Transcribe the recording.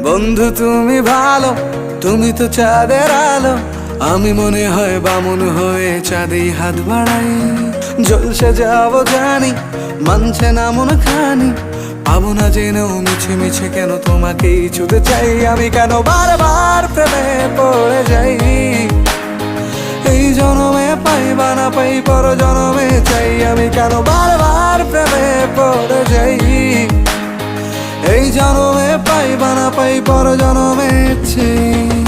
বন্ধু তুমি ভালো, তুমি তো চাঁদের আলো, আমি মনে হয় বামুন হয়ে চাঁদেই হাত বাড়াই। জলসে যাবো জানি, মানছে না মন খানি, পাবো না জেনেও মিছে মিছে কেন তোমাকেই ছুতে চাই। আমি কেন বারবার প্রেমে পড়ে যাই, এই জনমে পাই বা না পাই পর জনমে চাই। আমি কেন বারবার প্রেমে পড়ে যাই, এই জনমে পাই বা না পাই পর জনমে চাই।